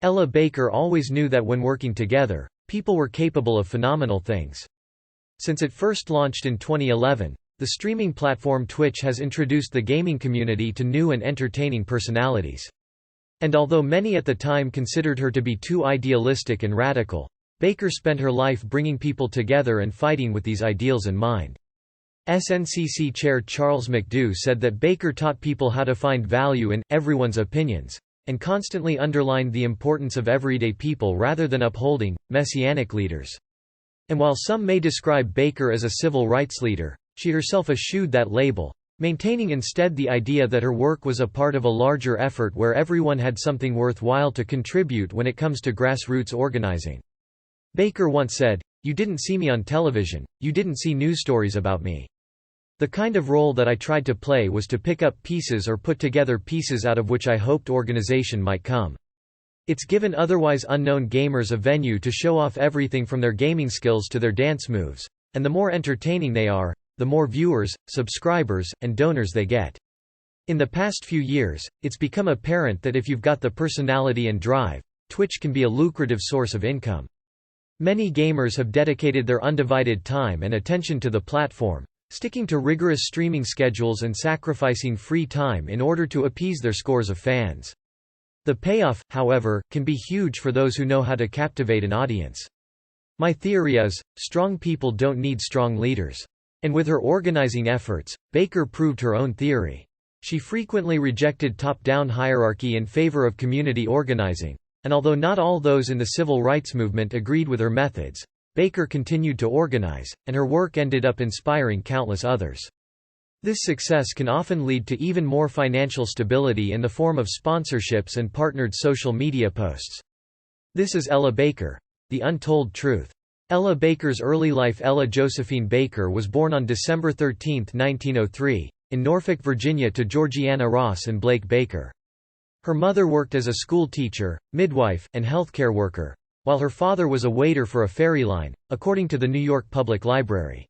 Ella Baker always knew that when working together, people were capable of phenomenal things. Since it first launched in 2011, the streaming platform Twitch has introduced the gaming community to new and entertaining personalities. And although many at the time considered her to be too idealistic and radical, Baker spent her life bringing people together and fighting with these ideals in mind. SNCC chair Charles McDew said that Baker taught people how to find value in everyone's opinions, and constantly underlined the importance of everyday people rather than upholding messianic leaders. And while some may describe Baker as a civil rights leader, she herself eschewed that label, maintaining instead the idea that her work was a part of a larger effort where everyone had something worthwhile to contribute when it comes to grassroots organizing. Baker once said, "You didn't see me on television, you didn't see news stories about me. The kind of role that I tried to play was to pick up pieces or put together pieces out of which I hoped organization might come. It's given otherwise unknown gamers a venue to show off everything from their gaming skills to their dance moves, and the more entertaining they are, the more viewers, subscribers, and donors they get. In the past few years, it's become apparent that if you've got the personality and drive, Twitch can be a lucrative source of income. Many gamers have dedicated their undivided time and attention to the platform, sticking to rigorous streaming schedules and sacrificing free time in order to appease their scores of fans. The payoff, however, can be huge for those who know how to captivate an audience. My theory is, strong people don't need strong leaders. And with her organizing efforts, Baker proved her own theory. She frequently rejected top-down hierarchy in favor of community organizing, and although not all those in the civil rights movement agreed with her methods, Baker continued to organize, and her work ended up inspiring countless others. This success can often lead to even more financial stability in the form of sponsorships and partnered social media posts. This is Ella Baker, the untold truth. Ella Baker's early life. Ella Josephine Baker was born on December 13, 1903, in Norfolk, Virginia to Georgiana Ross and Blake Baker. Her mother worked as a school teacher, midwife, and healthcare worker, while her father was a waiter for a ferry line, according to the New York Public Library.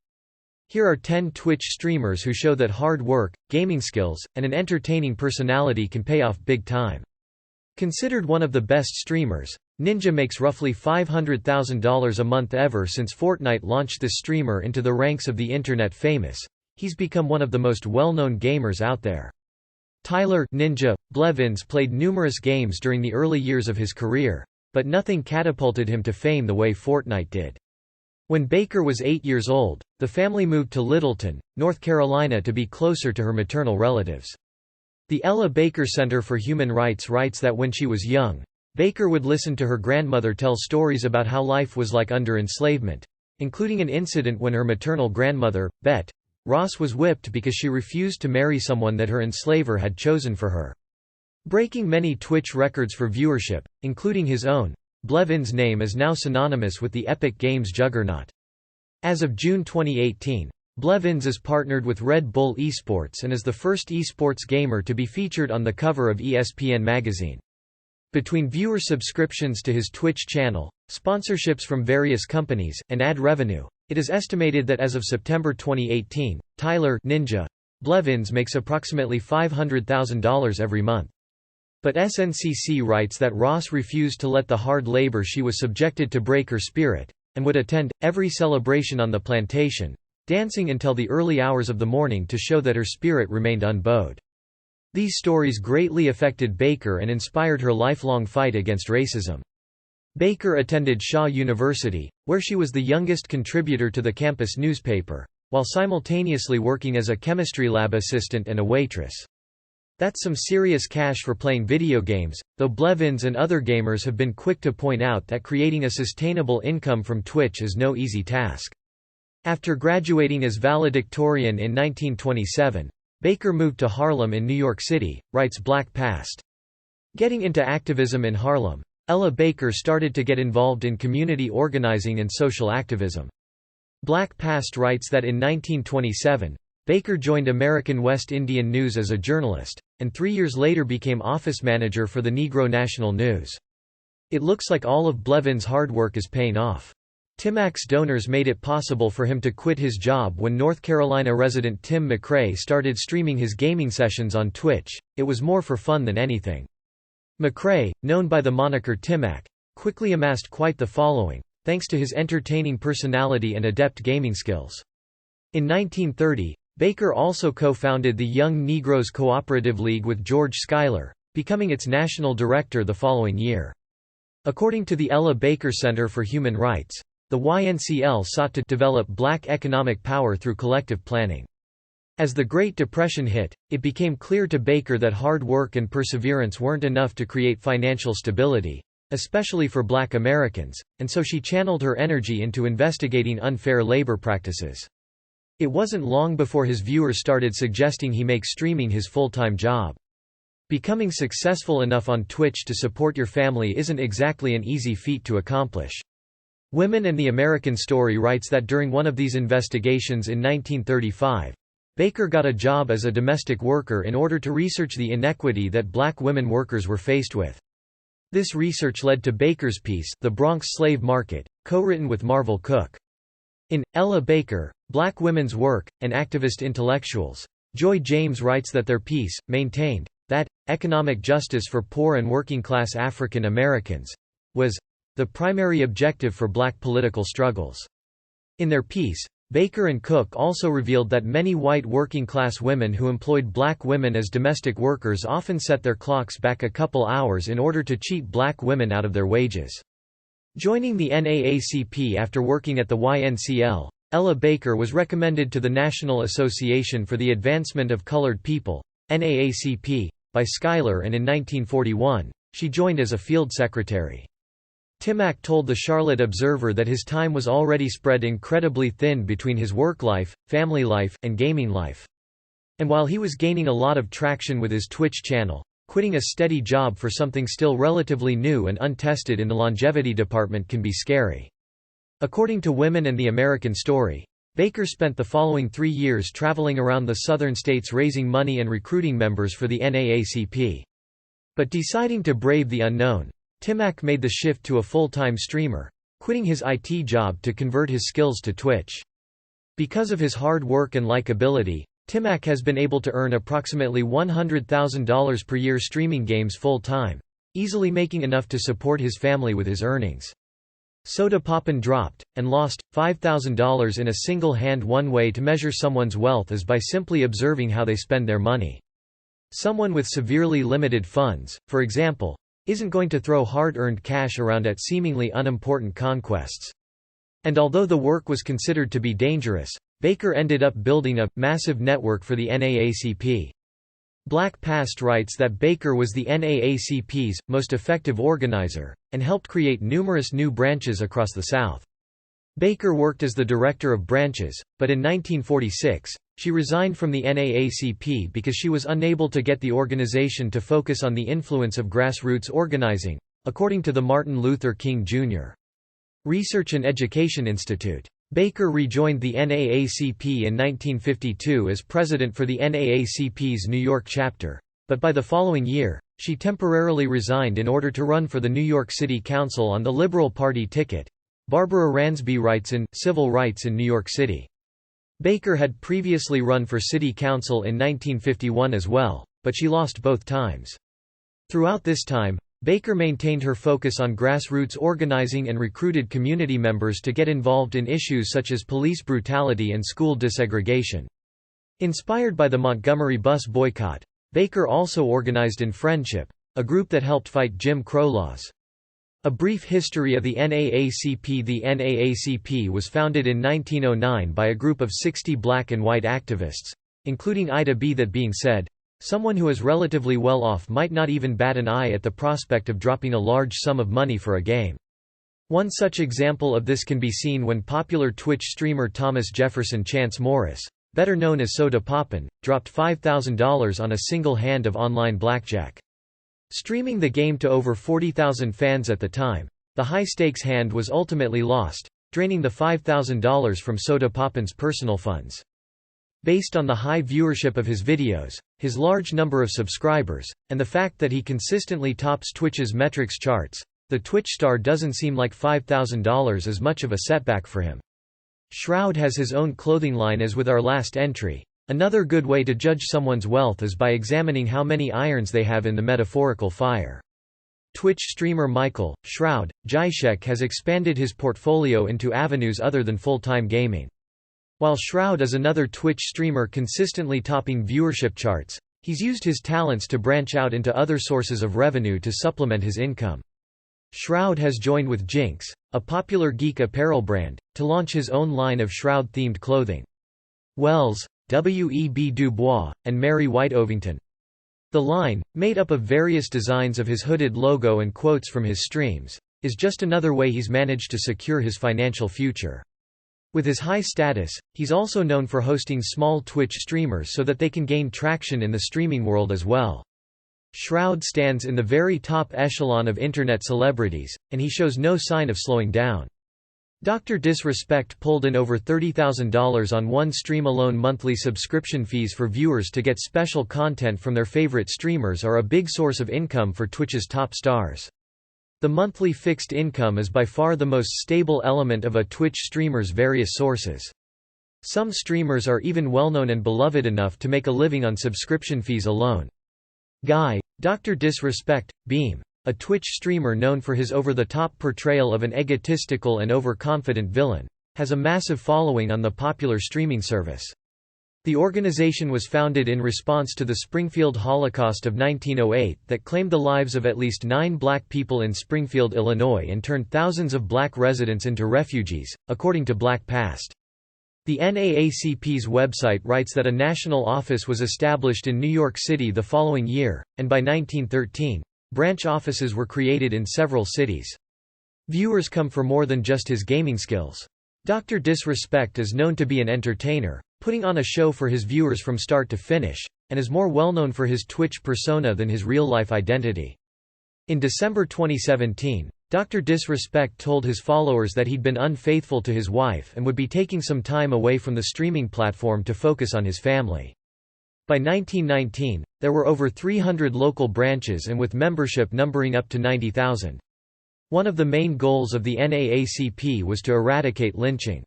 Here are 10 Twitch streamers who show that hard work, gaming skills, and an entertaining personality can pay off big time. Considered one of the best streamers, Ninja makes roughly $500,000 a month. Ever since Fortnite launched this streamer into the ranks of the internet famous, he's become one of the most well-known gamers out there. Tyler Ninja Blevins played numerous games during the early years of his career, but nothing catapulted him to fame the way Fortnite did. When Baker was 8 years old, the family moved to Littleton, North Carolina to be closer to her maternal relatives. The Ella Baker Center for Human Rights writes that when she was young, Baker would listen to her grandmother tell stories about how life was like under enslavement, including an incident when her maternal grandmother, Bet Ross, was whipped because she refused to marry someone that her enslaver had chosen for her. Breaking many Twitch records for viewership, including his own, Blevins' name is now synonymous with the Epic Games juggernaut. As of June 2018, Blevins is partnered with Red Bull Esports and is the first esports gamer to be featured on the cover of ESPN magazine. Between viewer subscriptions to his Twitch channel, sponsorships from various companies, and ad revenue, it is estimated that as of September 2018, Tyler Ninja Blevins makes approximately $500,000 every month. But SNCC writes that Ross refused to let the hard labor she was subjected to break her spirit, and would attend every celebration on the plantation, dancing until the early hours of the morning to show that her spirit remained unbowed. These stories greatly affected Baker and inspired her lifelong fight against racism. Baker attended Shaw University, where she was the youngest contributor to the campus newspaper, while simultaneously working as a chemistry lab assistant and a waitress. That's some serious cash for playing video games, though Blevins and other gamers have been quick to point out that creating a sustainable income from Twitch is no easy task. After graduating as valedictorian in 1927, Baker moved to Harlem in New York City, writes Black Past. Getting into activism in Harlem, Ella Baker started to get involved in community organizing and social activism. Black Past writes that in 1927, Baker joined American West Indian News as a journalist, and 3 years later became office manager for the Negro National News. It looks like all of Blevins' hard work is paying off. Timax donors made it possible for him to quit his job when North Carolina resident Tim McRae started streaming his gaming sessions on Twitch. It was more for fun than anything. McRae, known by the moniker Timac, quickly amassed quite the following, thanks to his entertaining personality and adept gaming skills. In 1930, Baker also co-founded the Young Negroes Cooperative League with George Schuyler, becoming its national director the following year. According to the Ella Baker Center for Human Rights, the YNCL sought to develop black economic power through collective planning. As the Great Depression hit, it became clear to Baker that hard work and perseverance weren't enough to create financial stability, especially for black Americans, and so she channeled her energy into investigating unfair labor practices. It wasn't long before his viewers started suggesting he make streaming his full-time job. Becoming successful enough on Twitch to support your family isn't exactly an easy feat to accomplish. Women and the American Story writes that during one of these investigations in 1935, Baker got a job as a domestic worker in order to research the inequity that black women workers were faced with. This research led to Baker's piece, The Bronx Slave Market, co-written with Marvel Cook. In Ella Baker, Black Women's Work, and Activist Intellectuals, Joy James writes that their piece maintained that economic justice for poor and working-class African Americans was the primary objective for black political struggles. In their piece, Baker and Cook also revealed that many white working-class women who employed black women as domestic workers often set their clocks back a couple hours in order to cheat black women out of their wages. Joining the NAACP after working at the YNCL, Ella Baker was recommended to the National Association for the Advancement of Colored People, NAACP, by Schuyler, and in 1941, she joined as a field secretary. Timac told the Charlotte Observer that his time was already spread incredibly thin between his work life, family life, and gaming life. And while he was gaining a lot of traction with his Twitch channel, quitting a steady job for something still relatively new and untested in the longevity department can be scary. According to Women and the American Story, Baker spent the following 3 years traveling around the southern states raising money and recruiting members for the NAACP. But deciding to brave the unknown, Timac made the shift to a full-time streamer, quitting his IT job to convert his skills to Twitch. Because of his hard work and likability, Timac has been able to earn approximately $100,000 per year streaming games full-time, easily making enough to support his family with his earnings. Soda Poppin dropped, and lost, $5,000 in a single hand. One way to measure someone's wealth is by simply observing how they spend their money. Someone with severely limited funds, for example, isn't going to throw hard-earned cash around at seemingly unimportant conquests. And although the work was considered to be dangerous, Baker ended up building a massive network for the NAACP. Black Past writes that Baker was the NAACP's most effective organizer, and helped create numerous new branches across the South. Baker worked as the director of branches, but in 1946, she resigned from the NAACP because she was unable to get the organization to focus on the influence of grassroots organizing, according to the Martin Luther King Jr. Research and Education Institute. Baker rejoined the NAACP in 1952 as president for the NAACP's New York chapter, but by the following year, she temporarily resigned in order to run for the New York City Council on the Liberal Party ticket. Barbara Ransby writes in Civil Rights in New York City. Baker had previously run for city council in 1951 as well, but she lost both times. Throughout this time, Baker maintained her focus on grassroots organizing and recruited community members to get involved in issues such as police brutality and school desegregation. Inspired by the Montgomery bus boycott, Baker also organized in Friendship, a group that helped fight Jim Crow laws. A brief history of the NAACP. The NAACP was founded in 1909 by a group of 60 black and white activists, including Ida B. That being said, someone who is relatively well off might not even bat an eye at the prospect of dropping a large sum of money for a game. One such example of this can be seen when popular Twitch streamer Thomas Jefferson Chance Morris, better known as Soda Poppin, dropped $5,000 on a single hand of online blackjack. Streaming the game to over 40,000 fans at the time, the high-stakes hand was ultimately lost, draining the $5,000 from Soda Poppin's personal funds. Based on the high viewership of his videos, his large number of subscribers, and the fact that he consistently tops Twitch's metrics charts, the Twitch star doesn't seem like $5,000 as much of a setback for him. Shroud has his own clothing line as with our last entry. Another good way to judge someone's wealth is by examining how many irons they have in the metaphorical fire. Twitch streamer Michael Shroud Jacek has expanded his portfolio into avenues other than full-time gaming. While Shroud is another Twitch streamer consistently topping viewership charts, he's used his talents to branch out into other sources of revenue to supplement his income. Shroud has joined with Jinx, a popular geek apparel brand, to launch his own line of Shroud-themed clothing. Wells, W.E.B. Du Bois, and Mary White Ovington. The line, made up of various designs of his hooded logo and quotes from his streams, is just another way he's managed to secure his financial future. With his high status, he's also known for hosting small Twitch streamers so that they can gain traction in the streaming world as well. Shroud stands in the very top echelon of internet celebrities, and he shows no sign of slowing down. Dr. Disrespect pulled in over $30,000 on one stream alone. Monthly subscription fees for viewers to get special content from their favorite streamers are a big source of income for Twitch's top stars. The monthly fixed income is by far the most stable element of a Twitch streamer's various sources. Some streamers are even well-known and beloved enough to make a living on subscription fees alone. Guy, Dr. Disrespect, Beam, a Twitch streamer known for his over-the-top portrayal of an egotistical and overconfident villain, has a massive following on the popular streaming service. The organization was founded in response to the Springfield Holocaust of 1908 that claimed the lives of at least 9 black people in Springfield, Illinois and turned thousands of black residents into refugees, according to Black Past. The NAACP's website writes that a national office was established in New York City the following year, and by 1913, branch offices were created in several cities. Viewers come for more than just his gaming skills. Dr. Disrespect is known to be an entertainer, putting on a show for his viewers from start to finish, and is more well known for his Twitch persona than his real-life identity. In December 2017, Dr. Disrespect told his followers that he'd been unfaithful to his wife and would be taking some time away from the streaming platform to focus on his family. By 1919, there were over 300 local branches and with membership numbering up to 90,000. One of the main goals of the NAACP was to eradicate lynching.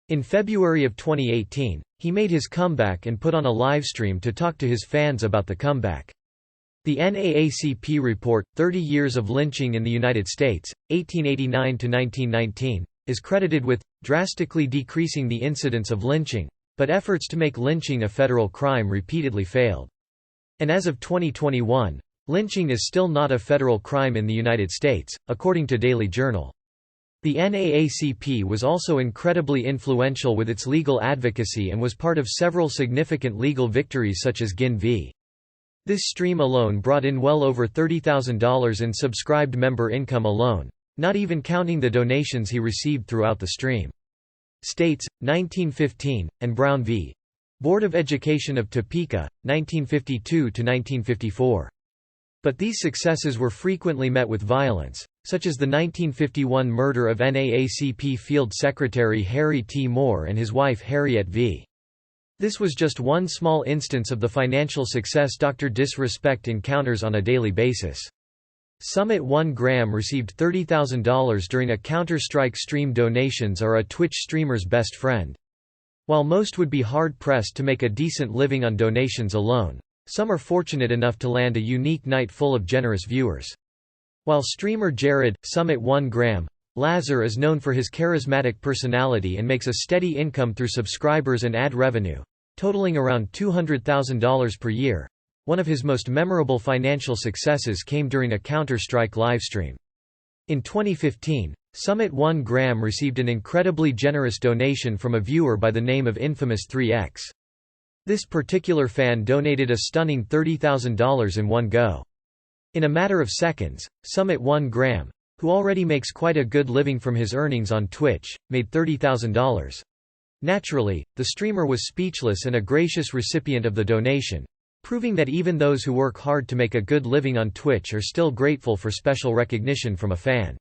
In February of 2018, he made his comeback and put on a livestream to talk to his fans about the comeback. The NAACP report, 30 Years of Lynching in the United States, 1889 to 1919, is credited with drastically decreasing the incidence of lynching, but efforts to make lynching a federal crime repeatedly failed. And as of 2021, lynching is still not a federal crime in the United States, according to Daily Journal. The NAACP was also incredibly influential with its legal advocacy and was part of several significant legal victories such as Ginn v. This stream alone brought in well over $30,000 in subscribed member income alone, not even counting the donations he received throughout the stream. States, 1915, and Brown v. Board of Education of Topeka, 1952 to 1954. But these successes were frequently met with violence, such as the 1951 murder of NAACP Field Secretary Harry T. Moore and his wife Harriet V. This was just one small instance of the financial success Dr. Disrespect encounters on a daily basis. Summit 1 Graham received $30,000 during a Counter-Strike stream. Donations are a Twitch streamer's best friend. While most would be hard-pressed to make a decent living on donations alone, some are fortunate enough to land a unique night full of generous viewers. While streamer Jared, Summit 1 Graham, Lazar is known for his charismatic personality and makes a steady income through subscribers and ad revenue, totaling around $200,000 per year. One of his most memorable financial successes came during a Counter-Strike livestream. In 2015, Summit 1 Graham received an incredibly generous donation from a viewer by the name of Infamous 3X. This particular fan donated a stunning $30,000 in one go. In a matter of seconds, Summit 1 Graham, who already makes quite a good living from his earnings on Twitch, made $30,000. Naturally, the streamer was speechless and a gracious recipient of the donation, proving that even those who work hard to make a good living on Twitch are still grateful for special recognition from a fan.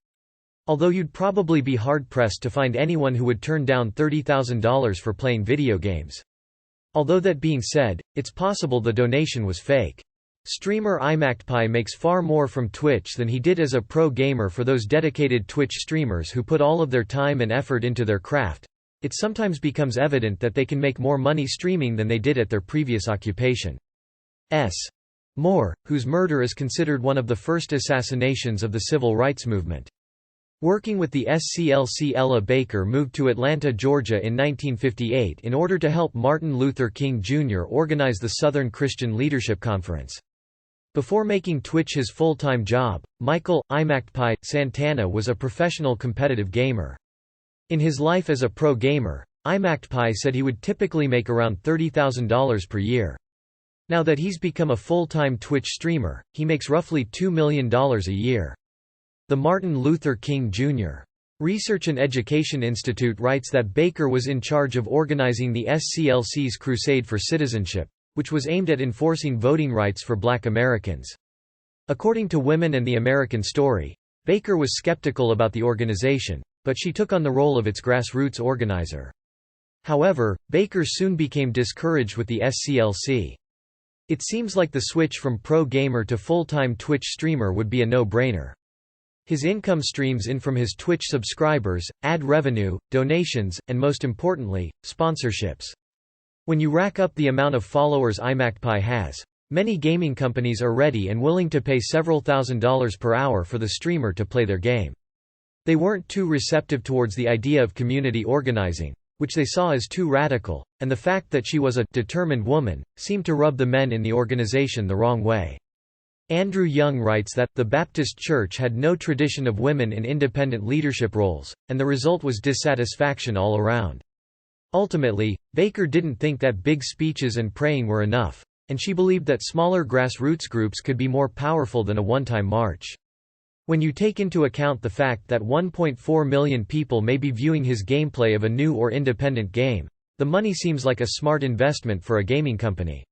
Although you'd probably be hard-pressed to find anyone who would turn down $30,000 for playing video games. Although that being said, it's possible the donation was fake. Streamer iMacPie makes far more from Twitch than he did as a pro gamer. For those dedicated Twitch streamers who put all of their time and effort into their craft, it sometimes becomes evident that they can make more money streaming than they did at their previous occupation. Moore, whose murder is considered one of the first assassinations of the civil rights movement. Working with the SCLC, Ella Baker moved to Atlanta, Georgia in 1958 in order to help Martin Luther King Jr. organize the Southern Christian Leadership Conference. Before making Twitch his full-time job, Michael "iMacPie" Santana was a professional competitive gamer. In his life as a pro gamer, iMacPie said he would typically make around $30,000 per year. Now that he's become a full-time Twitch streamer, he makes roughly $2 million a year. The Martin Luther King Jr. Research and Education Institute writes that Baker was in charge of organizing the SCLC's Crusade for Citizenship, which was aimed at enforcing voting rights for Black Americans. According to Women and the American Story, Baker was skeptical about the organization, but she took on the role of its grassroots organizer. However, Baker soon became discouraged with the SCLC. It seems like the switch from pro gamer to full-time Twitch streamer would be a no-brainer. His income streams in from his Twitch subscribers, ad revenue, donations, and most importantly, sponsorships. When you rack up the amount of followers iMacPie has, many gaming companies are ready and willing to pay several $1,000s per hour for the streamer to play their game. They weren't too receptive towards the idea of community organizing, which they saw as too radical, and the fact that she was a determined woman seemed to rub the men in the organization the wrong way. Andrew Young writes that, the Baptist Church had no tradition of women in independent leadership roles, and the result was dissatisfaction all around. Ultimately, Baker didn't think that big speeches and praying were enough, and she believed that smaller grassroots groups could be more powerful than a one-time march. When you take into account the fact that 1.4 million people may be viewing his gameplay of a new or independent game, the money seems like a smart investment for a gaming company.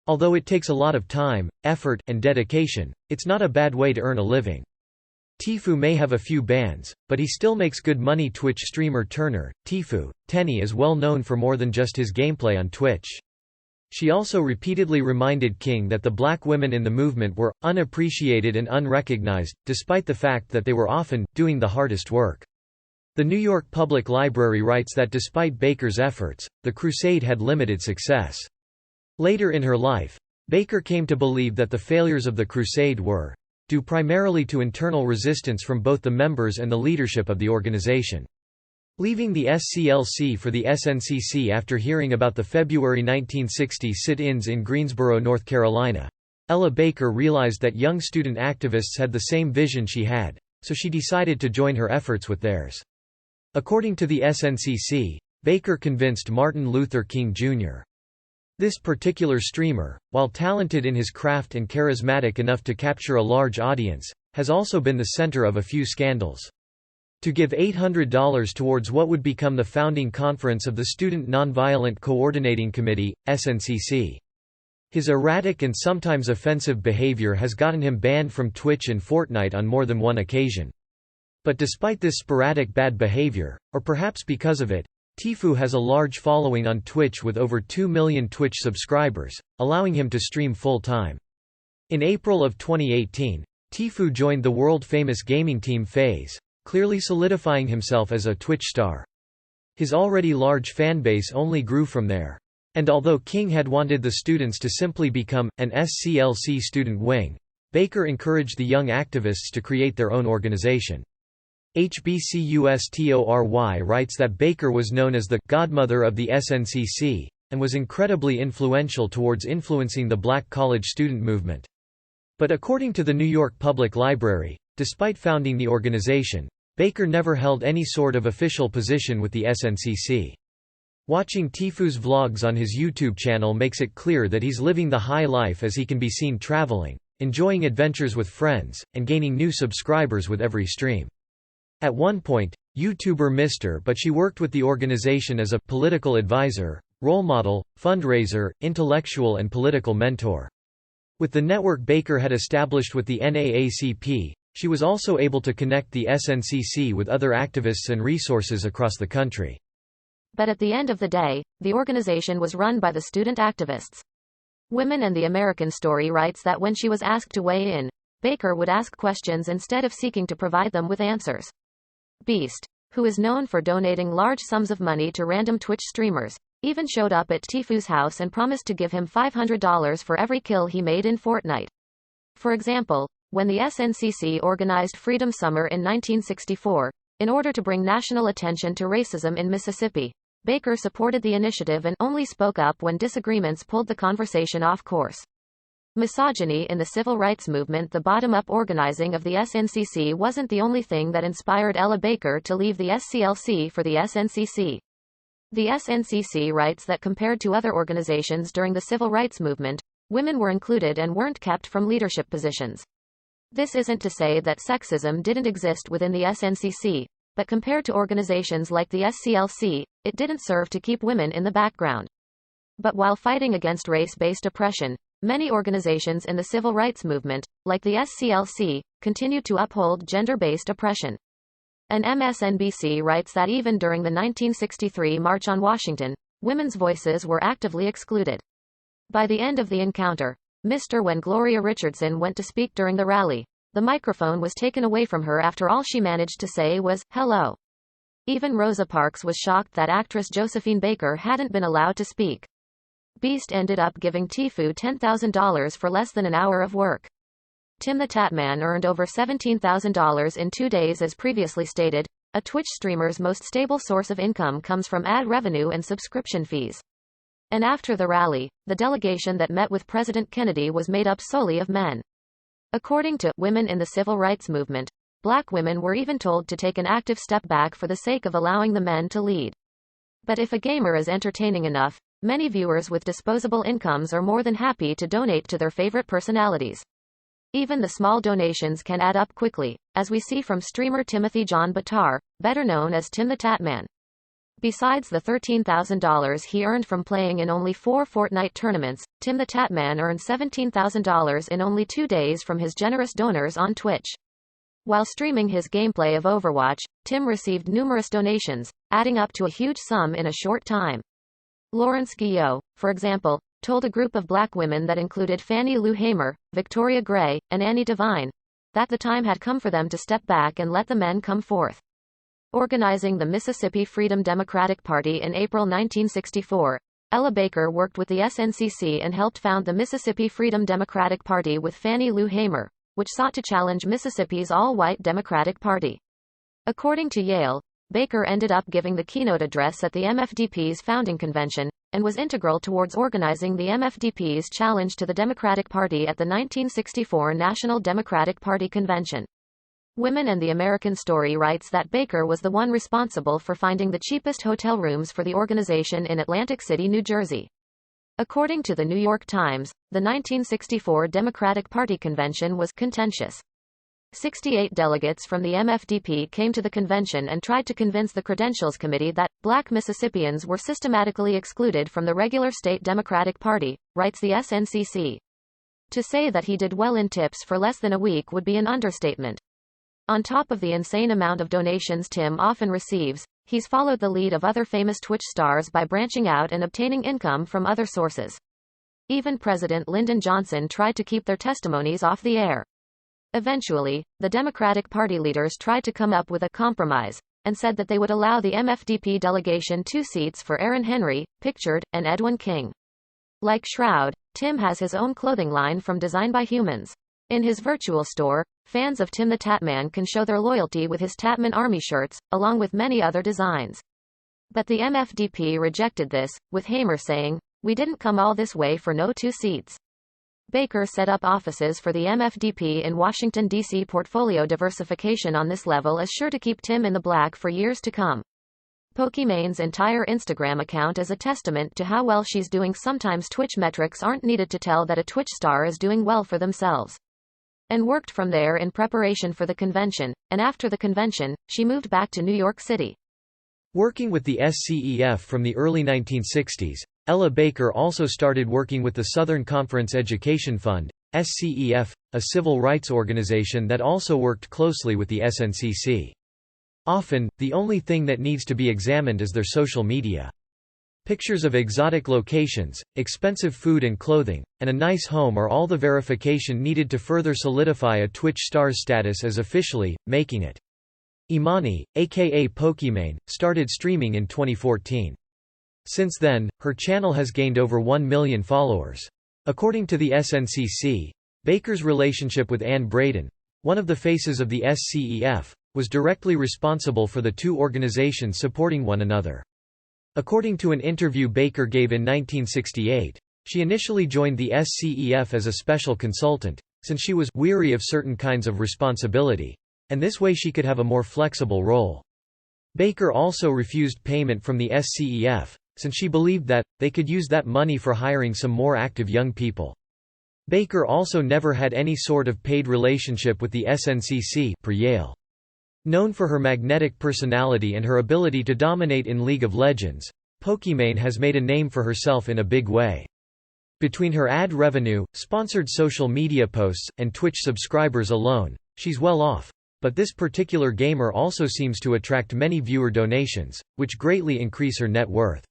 Although it takes a lot of time, effort, and dedication, it's not a bad way to earn a living. Tfue may have a few bans, but he still makes good money. Twitch streamer Turner, Tfue, Tenny is well known for more than just his gameplay on Twitch. She also repeatedly reminded King that the black women in the movement were unappreciated and unrecognized, despite the fact that they were often doing the hardest work. The New York Public Library writes that despite Baker's efforts, the crusade had limited success. Later in her life, Baker came to believe that the failures of the crusade were due primarily to internal resistance from both the members and the leadership of the organization. Leaving the SCLC for the SNCC after hearing about the February 1960 sit-ins in Greensboro, North Carolina, Ella Baker realized that young student activists had the same vision she had, so she decided to join her efforts with theirs. According to the SNCC, Baker convinced Martin Luther King Jr. This particular streamer, while talented in his craft and charismatic enough to capture a large audience, has also been the center of a few scandals. To give $800 towards what would become the founding conference of the Student Nonviolent Coordinating Committee, SNCC. His erratic and sometimes offensive behavior has gotten him banned from Twitch and Fortnite on more than one occasion. But despite this sporadic bad behavior, or perhaps because of it, Tfue has a large following on Twitch with over 2 million Twitch subscribers, allowing him to stream full-time. In April of 2018, Tfue joined the world-famous gaming team FaZe, clearly solidifying himself as a Twitch star. His already large fanbase only grew from there. And although King had wanted the students to simply become an SCLC student wing, Baker encouraged the young activists to create their own organization. HBCUSTORY writes that Baker was known as the «godmother» of the SNCC, and was incredibly influential towards influencing the black college student movement. But according to the New York Public Library, despite founding the organization, Baker never held any sort of official position with the SNCC. Watching Tfue's vlogs on his YouTube channel makes it clear that he's living the high life as he can be seen traveling, enjoying adventures with friends, and gaining new subscribers with every stream. At one point, YouTuber missed her, but she worked with the organization as a political advisor, role model, fundraiser, intellectual and political mentor. With the network Baker had established with the NAACP, she was also able to connect the SNCC with other activists and resources across the country. But at the end of the day, the organization was run by the student activists. Women and the American Story writes that when she was asked to weigh in, Baker would ask questions instead of seeking to provide them with answers. Beast, who is known for donating large sums of money to random Twitch streamers, even showed up at Tfue house and promised to give him $500 for every kill he made in Fortnite. For example, when the SNCC organized Freedom Summer in 1964, in order to bring national attention to racism in Mississippi, Baker supported the initiative and only spoke up when disagreements pulled the conversation off course. Misogyny in the civil rights movement. The bottom-up organizing of the SNCC wasn't the only thing that inspired Ella Baker to leave the SCLC for the SNCC. The SNCC writes that compared to other organizations during the civil rights movement, women were included and weren't kept from leadership positions. This isn't to say that sexism didn't exist within the SNCC, but compared to organizations like the SCLC, it didn't serve to keep women in the background. But while fighting against race-based oppression, many organizations in the civil rights movement, like the SCLC, continued to uphold gender-based oppression. And MSNBC writes that even during the 1963 March on Washington, women's voices were actively excluded. By the end of the encounter, when Gloria Richardson went to speak during the rally, the microphone was taken away from her after all she managed to say was, "Hello." Even Rosa Parks was shocked that actress Josephine Baker hadn't been allowed to speak. Beast ended up giving Tfue $10,000 for less than an hour of work. Tim the Tatman earned over $17,000 in 2 days. As previously stated, a Twitch streamer's most stable source of income comes from ad revenue and subscription fees. And after the rally, the delegation that met with President Kennedy was made up solely of men. According to Women in the Civil Rights Movement, black women were even told to take an active step back for the sake of allowing the men to lead. But if a gamer is entertaining enough, many viewers with disposable incomes are more than happy to donate to their favorite personalities. Even the small donations can add up quickly, as we see from streamer Timothy John Batar, better known as Tim the Tatman. Besides the $13,000 he earned from playing in only 4 Fortnite tournaments, Tim the Tatman earned $17,000 in only 2 days from his generous donors on Twitch. While streaming his gameplay of Overwatch, Tim received numerous donations, adding up to a huge sum in a short time. Lawrence Guillot, for example, told a group of black women that included Fannie Lou Hamer, Victoria Gray, and Annie Devine, that the time had come for them to step back and let the men come forth. Organizing the Mississippi Freedom Democratic Party in April 1964, Ella Baker worked with the SNCC and helped found the Mississippi Freedom Democratic Party with Fannie Lou Hamer, which sought to challenge Mississippi's all-white Democratic Party. According to Yale, Baker ended up giving the keynote address at the MFDP's founding convention, and was integral towards organizing the MFDP's challenge to the Democratic Party at the 1964 National Democratic Party Convention. Women and the American Story writes that Baker was the one responsible for finding the cheapest hotel rooms for the organization in Atlantic City, New Jersey. According to the New York Times, the 1964 Democratic Party convention was contentious. 68 delegates from the MFDP came to the convention and tried to convince the Credentials Committee that black Mississippians were systematically excluded from the regular state Democratic Party, writes the SNCC. To say that he did well in tips for less than a week would be an understatement. On top of the insane amount of donations Tim often receives, he's followed the lead of other famous Twitch stars by branching out and obtaining income from other sources. Even President Lyndon Johnson tried to keep their testimonies off the air. Eventually, the Democratic Party leaders tried to come up with a compromise, and said that they would allow the MFDP delegation 2 seats for Aaron Henry, Pictured, and Edwin King. Like Shroud, Tim has his own clothing line from Design by Humans. In his virtual store, fans of Tim the Tatman can show their loyalty with his Tatman Army shirts, along with many other designs. But the MFDP rejected this, with Hamer saying, "We didn't come all this way for no 2 seats." Baker set up offices for the MFDP in Washington, D.C. Portfolio diversification on this level is sure to keep Tim in the black for years to come. Pokémon's entire Instagram account is a testament to how well she's doing. Sometimes Twitch metrics aren't needed to tell that a Twitch star is doing well for themselves. And worked from there in preparation for the convention, and after the convention, she moved back to New York City. Working with the SCEF from the early 1960s, Ella Baker also started working with the Southern Conference Education Fund, SCEF, a civil rights organization that also worked closely with the SNCC. Often, the only thing that needs to be examined is their social media. Pictures of exotic locations, expensive food and clothing, and a nice home are all the verification needed to further solidify a Twitch star's status as officially making it. Imani, aka Pokémon, started streaming in 2014. Since then, her channel has gained over 1 million followers. According to the SNCC, Baker's relationship with Ann Braden, one of the faces of the SCEF, was directly responsible for the two organizations supporting one another. According to an interview Baker gave in 1968, she initially joined the SCEF as a special consultant, since she was weary of certain kinds of responsibility, and this way she could have a more flexible role. Baker also refused payment from the SCEF, since she believed that they could use that money for hiring some more active young people. Baker also never had any sort of paid relationship with the SNCC per Yale. Known for her magnetic personality and her ability to dominate in League of Legends, Pokimane has made a name for herself in a big way. Between her ad revenue, sponsored social media posts, and Twitch subscribers alone, she's well off. But this particular gamer also seems to attract many viewer donations, which greatly increase her net worth.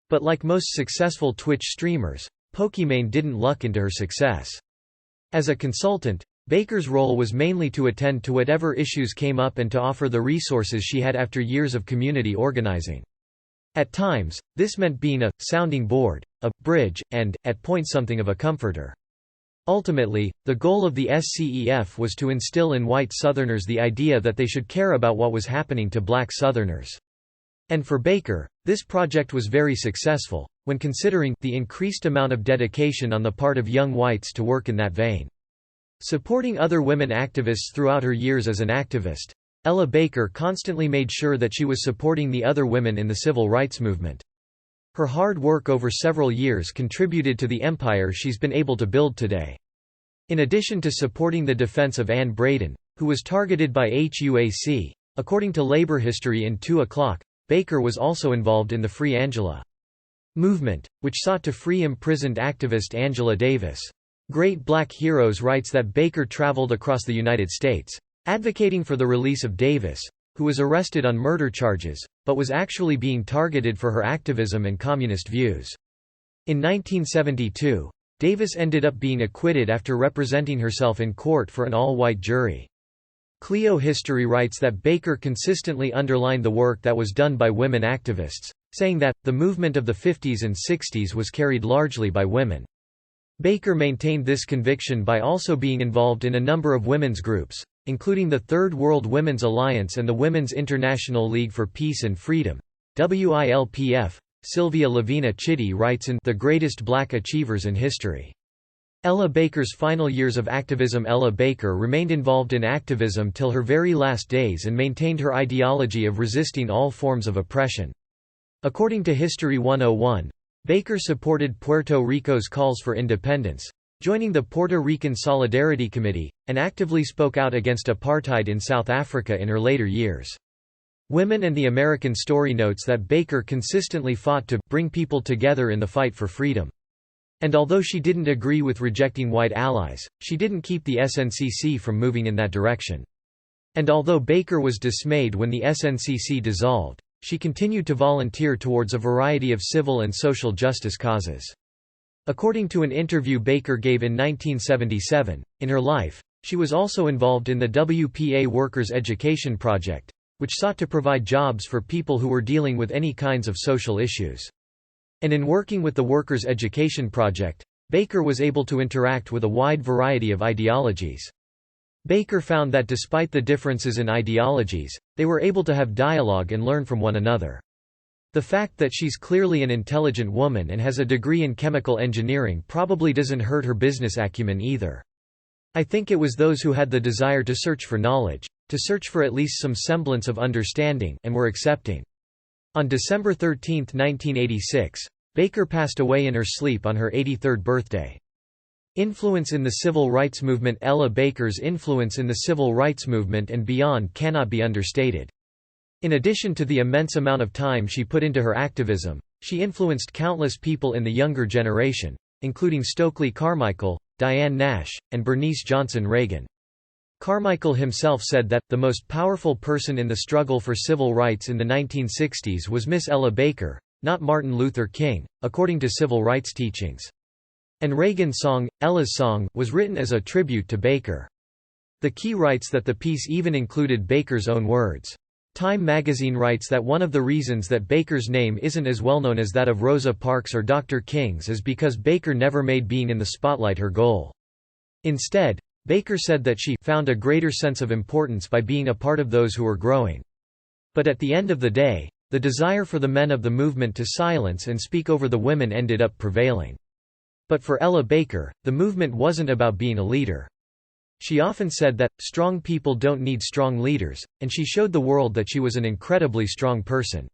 But like most successful Twitch streamers, Pokimane didn't luck into her success. As a consultant, Baker's role was mainly to attend to whatever issues came up and to offer the resources she had after years of community organizing. At times, this meant being a sounding board, a bridge, and, at points, something of a comforter. Ultimately, the goal of the SCEF was to instill in white Southerners the idea that they should care about what was happening to black Southerners. And for Baker, this project was very successful, when considering the increased amount of dedication on the part of young whites to work in that vein. Supporting other women activists throughout her years as an activist, Ella Baker constantly made sure that she was supporting the other women in the civil rights movement. Her hard work over several years contributed to the empire she's been able to build today. In addition to supporting the defense of Ann Braden, who was targeted by HUAC, according to Labor History in 2 o'clock, Baker was also involved in the Free Angela movement, which sought to free imprisoned activist Angela Davis. Great Black Heroes writes that Baker traveled across the United States, advocating for the release of Davis, who was arrested on murder charges, but was actually being targeted for her activism and communist views. In 1972, Davis ended up being acquitted after representing herself in court for an all-white jury. Clio History writes that Baker consistently underlined the work that was done by women activists, saying that, the movement of the 50s and 60s was carried largely by women. Baker maintained this conviction by also being involved in a number of women's groups, including the Third World Women's Alliance and the Women's International League for Peace and Freedom, WILPF. Sylvia Lavina Chitty writes in The Greatest Black Achievers in History. Ella Baker's final years of activism. Ella Baker remained involved in activism till her very last days and maintained her ideology of resisting all forms of oppression. According to History 101, Baker supported Puerto Rico's calls for independence, joining the Puerto Rican Solidarity Committee, and actively spoke out against apartheid in South Africa in her later years. Women and the American Story notes that Baker consistently fought to bring people together in the fight for freedom. And although she didn't agree with rejecting white allies, she didn't keep the SNCC from moving in that direction. And although Baker was dismayed when the SNCC dissolved, she continued to volunteer towards a variety of civil and social justice causes. According to an interview Baker gave in 1977, in her life, she was also involved in the WPA Workers' Education Project, which sought to provide jobs for people who were dealing with any kinds of social issues. And in working with the Workers' Education Project, Baker was able to interact with a wide variety of ideologies. Baker found that despite the differences in ideologies, they were able to have dialogue and learn from one another. The fact that she's clearly an intelligent woman and has a degree in chemical engineering probably doesn't hurt her business acumen either. I think it was those who had the desire to search for knowledge, to search for at least some semblance of understanding, and were accepting. On December 13, 1986, Baker passed away in her sleep on her 83rd birthday. Influence in the civil rights movement. Ella Baker's influence in the civil rights movement and beyond cannot be understated. In addition to the immense amount of time she put into her activism, she influenced countless people in the younger generation, including Stokely Carmichael, Diane Nash, and Bernice Johnson Reagan. Carmichael himself said that, the most powerful person in the struggle for civil rights in the 1960s was Miss Ella Baker, not Martin Luther King, according to civil rights teachings. And Reagan's song, Ella's Song, was written as a tribute to Baker. The Key writes that the piece even included Baker's own words. Time magazine writes that one of the reasons that Baker's name isn't as well known as that of Rosa Parks or Dr. King's is because Baker never made being in the spotlight her goal. Instead, Baker said that she found a greater sense of importance by being a part of those who were growing. But at the end of the day, the desire for the men of the movement to silence and speak over the women ended up prevailing. But for Ella Baker, the movement wasn't about being a leader. She often said that, strong people don't need strong leaders, and she showed the world that she was an incredibly strong person.